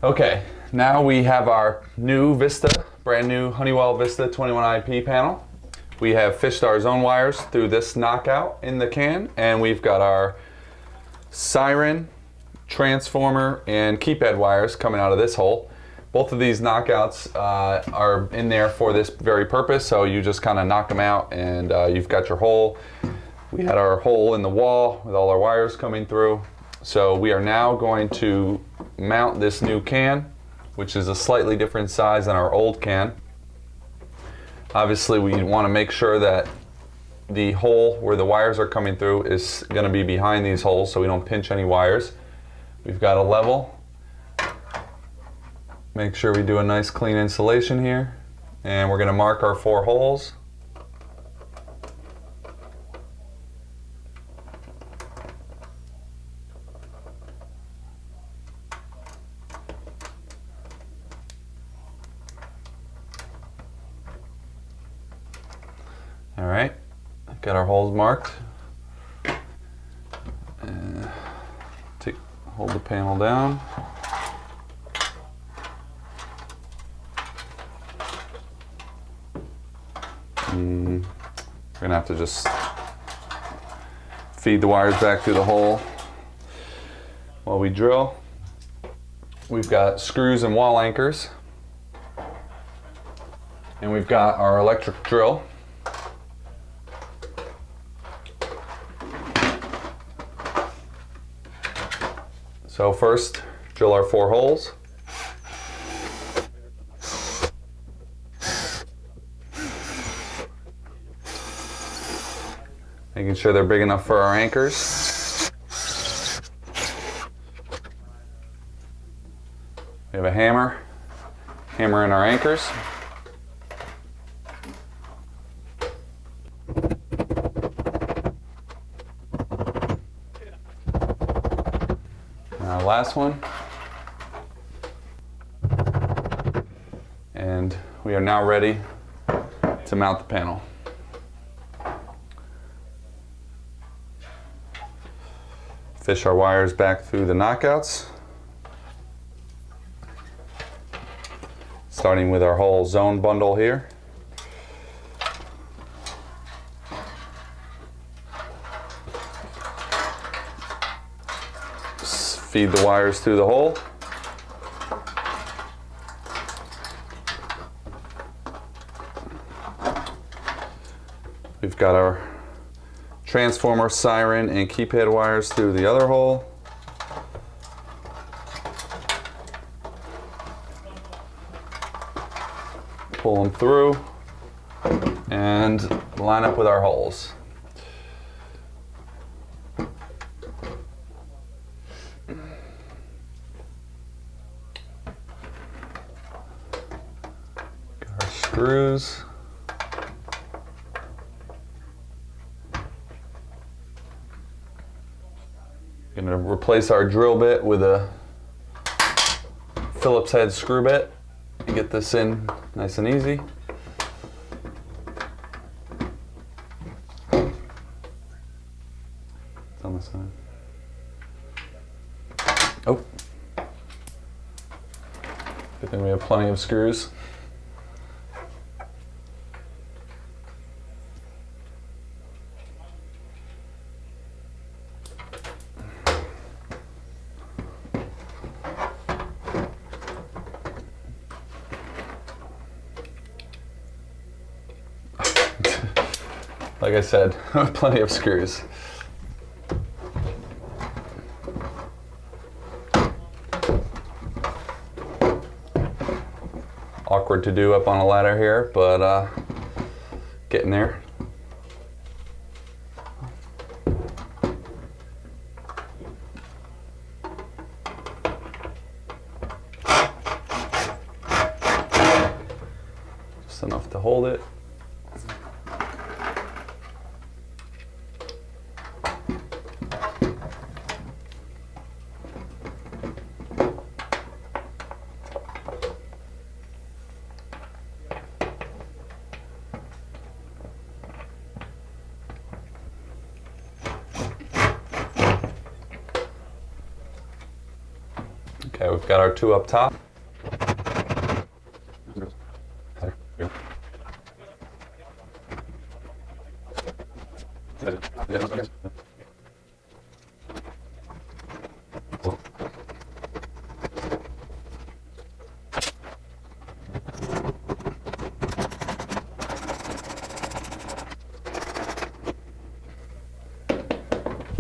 Okay, now we have our new Vista, brand new Honeywell VISTA 21IP panel. We have fished our zone wires through this knockout in the can, and we've got our siren, transformer, and keypad wires coming out of this hole. Both of these knockouts are in there for this very purpose, so you just kind of knock them out and you've got your hole. We had our hole in the wall with all our wires coming through. So we are now going to mount this new can, which is a slightly different size than our old can. Obviously, we want to make sure that the hole where the wires are coming through is going to be behind these holes so we don't pinch any wires. We've got a level. Make sure we do a nice clean installation here. And we're going to mark our 4 holes. All right, got our holes marked. Hold the panel down. We're gonna have to just feed the wires back through the hole while we drill. We've got screws and wall anchors, and we've got our electric drill. So first, drill our 4 holes. Making sure they're big enough for our anchors. We have a hammer. Hammer in our anchors. Our last one. And we are now ready to mount the panel. Fish our wires back through the knockouts. Starting with our whole zone bundle here. Feed the wires through the hole. We've got our transformer, siren, and keypad wires through the other hole. Pull them through and line up with our holes. Got our screws. Going to replace our drill bit with a Phillips head screw bit and get this in nice and easy. It's on the side. Oh. Good thing we have plenty of screws. Like I said, plenty of screws. Awkward to do up on a ladder here, but getting there. Just enough to hold it. Okay, we've got our 2 up top.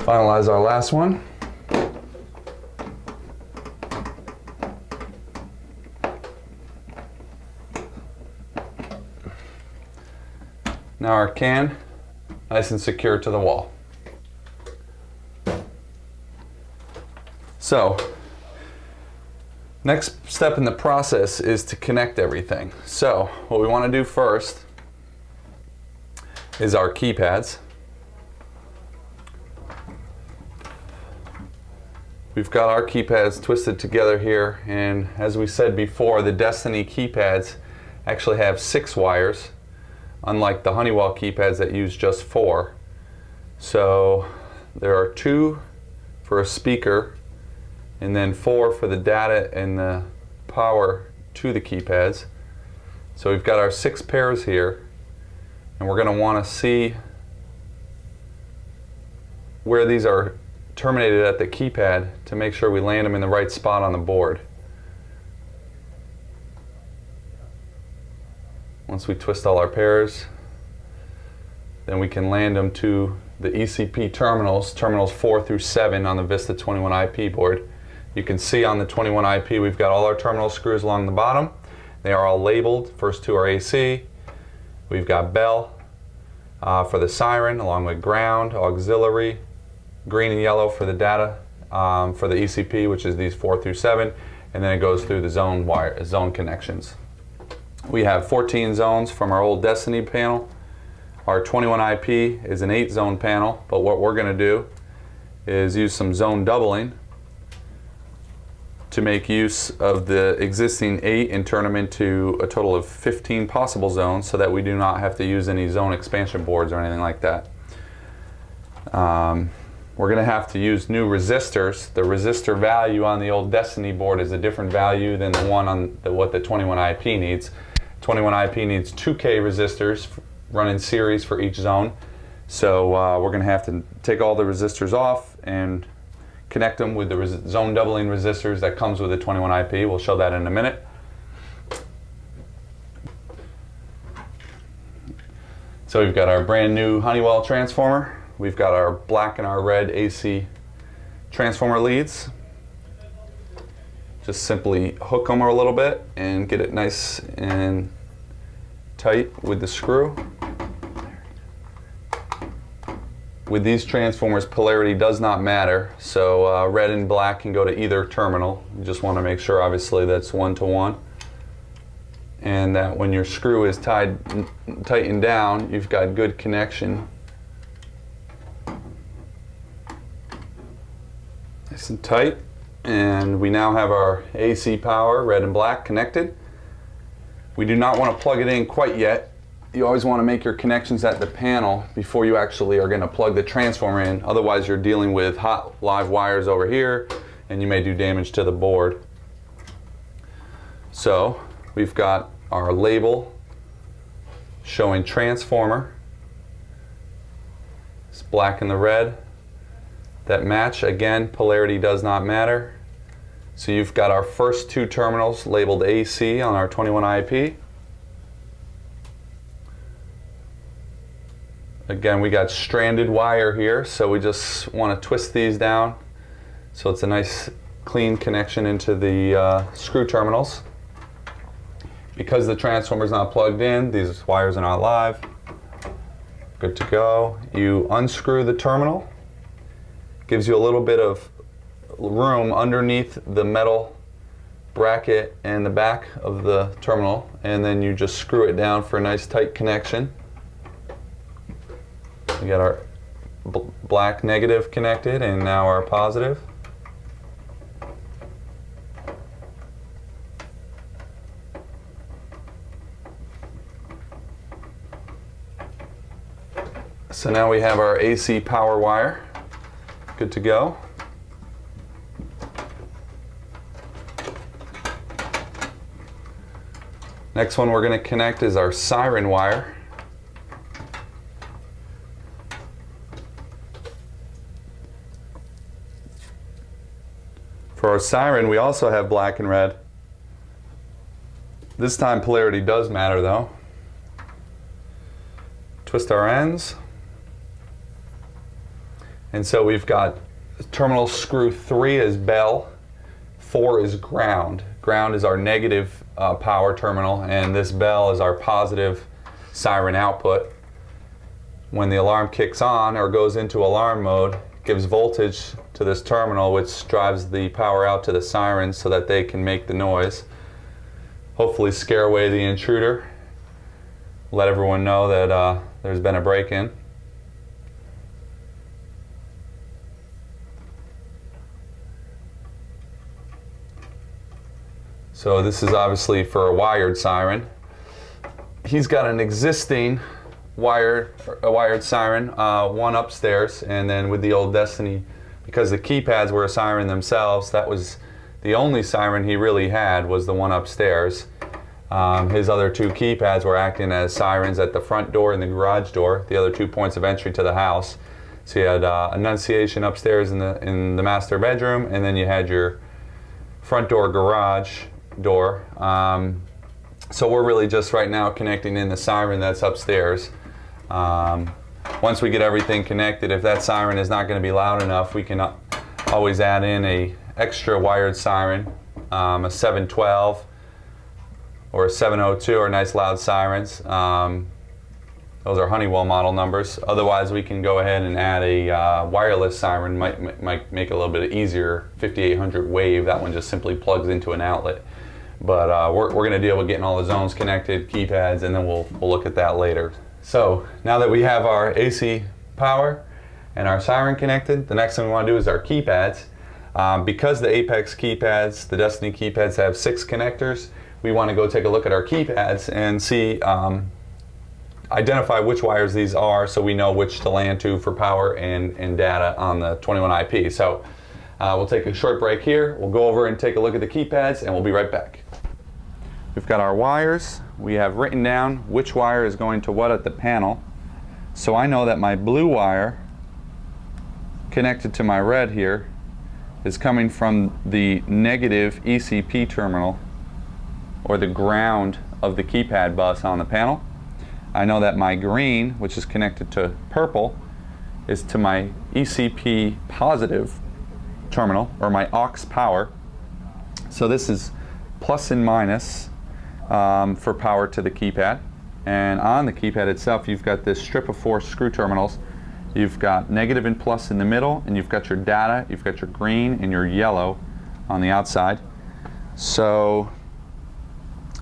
Finalize our last one. Now our can, nice and secure to the wall. So, next step in the process is to connect everything. So, what we want to do first is our keypads. We've got our keypads twisted together here, and as we said before, the Destiny keypads actually have 6 wires, unlike the Honeywell keypads that use just 4. So there are 2 for a speaker, and then 4 for the data and the power to the keypads. So we've got our 6 pairs here, and we're going to want to see where these are terminated at the keypad to make sure we land them in the right spot on the board. Once we twist all our pairs, then we can land them to the ECP terminals 4 through 7 on the VISTA 21IP board. You can see on the 21IP we've got all our terminal screws along the bottom. They are all labeled. First 2 are AC. We've got bell for the siren, along with ground, auxiliary, green and yellow for the data for the ECP, which is these 4 through 7, and then it goes through the zone connections. We have 14 zones from our old Destiny panel. Our 21IP is an 8-zone panel, but what we're going to do is use some zone doubling to make use of the existing 8 and turn them into a total of 15 possible zones, so that we do not have to use any zone expansion boards or anything like that. We're going to have to use new resistors. The resistor value on the old Destiny board is a different value than the one on what the 21IP needs. 21IP needs 2K resistors run in series for each zone. So we're going to have to take all the resistors off and connect them with the zone doubling resistors that comes with the 21IP. We'll show that in a minute. So we've got our brand new Honeywell transformer. We've got our black and our red AC transformer leads. Just simply hook them a little bit and get it nice and tight with the screw. With these transformers, polarity does not matter, so red and black can go to either terminal. You just want to make sure, obviously, that's 1 to 1. And that when your screw is tightened down, you've got good connection. Nice and tight. And we now have our AC power, red and black, connected. We do not want to plug it in quite yet. You always want to make your connections at the panel before you actually are going to plug the transformer in. Otherwise you're dealing with hot live wires over here and you may do damage to the board. So we've got our label showing transformer. It's black and the red that match. Again, polarity does not matter. So you've got our first 2 terminals labeled AC on our 21IP. Again, we got stranded wire here, so we just want to twist these down so it's a nice clean connection into the screw terminals. Because the transformer is not plugged in, these wires are not live. Good to go. You unscrew the terminal. Gives you a little bit of room underneath the metal bracket and the back of the terminal, and then you just screw it down for a nice tight connection. We got our black negative connected and now our positive. So now we have our AC power wire. Good to go. Next one we're going to connect is our siren wire. For our siren, we also have black and red. This time polarity does matter though. Twist our ends. And so we've got terminal screw 3 is bell, 4 is ground. Ground is our negative power terminal, and this bell is our positive siren output. When the alarm kicks on or goes into alarm mode, it gives voltage to this terminal, which drives the power out to the sirens so that they can make the noise. Hopefully scare away the intruder. Let everyone know that there's been a break-in. So this is obviously for a wired siren. He's got an existing wired siren, one upstairs, and then with the old Destiny, because the keypads were a siren themselves, that was the only siren he really had, was the one upstairs. His other 2 keypads were acting as sirens at the front door and the garage door, the other 2 points of entry to the house. So you had annunciation upstairs in the master bedroom, and then you had your front door garage door. So we're really just right now connecting in the siren that's upstairs. Once we get everything connected, if that siren is not going to be loud enough, we can always add in a extra wired siren, a 712 or a 702 are nice loud sirens. Those are Honeywell model numbers. Otherwise, we can go ahead and add a wireless siren. Might make it a little bit easier. 5800 wave. That one just simply plugs into an outlet. But we're going to deal with getting all the zones connected, keypads, and then we'll look at that later. So now that we have our AC power and our siren connected, the next thing we want to do is our keypads. Because the Apex keypads, the Destiny keypads have 6 connectors, we want to go take a look at our keypads and see, identify which wires these are so we know which to land to for power and data on the 21IP. So we'll take a short break here, we'll go over and take a look at the keypads, and we'll be right back. We've got our wires. We have written down which wire is going to what at the panel. So I know that my blue wire connected to my red here is coming from the negative ECP terminal, or the ground of the keypad bus on the panel. I know that my green, which is connected to purple, is to my ECP positive terminal, or my aux power. So this is plus and minus for power to the keypad. And on the keypad itself, you've got this strip of 4 screw terminals. You've got negative and plus in the middle, and you've got your data, you've got your green and your yellow on the outside. So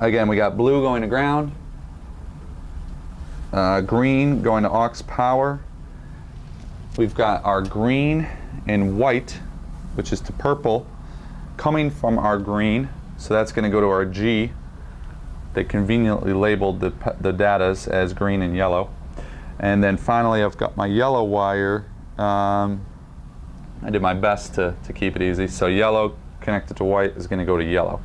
again, we got blue going to ground, green going to aux power. We've got our green and white, which is to purple, coming from our green. So that's going to go to our G. They conveniently labeled the datas as green and yellow. And then finally, I've got my yellow wire. I did my best to keep it easy. So yellow connected to white is going to go to yellow.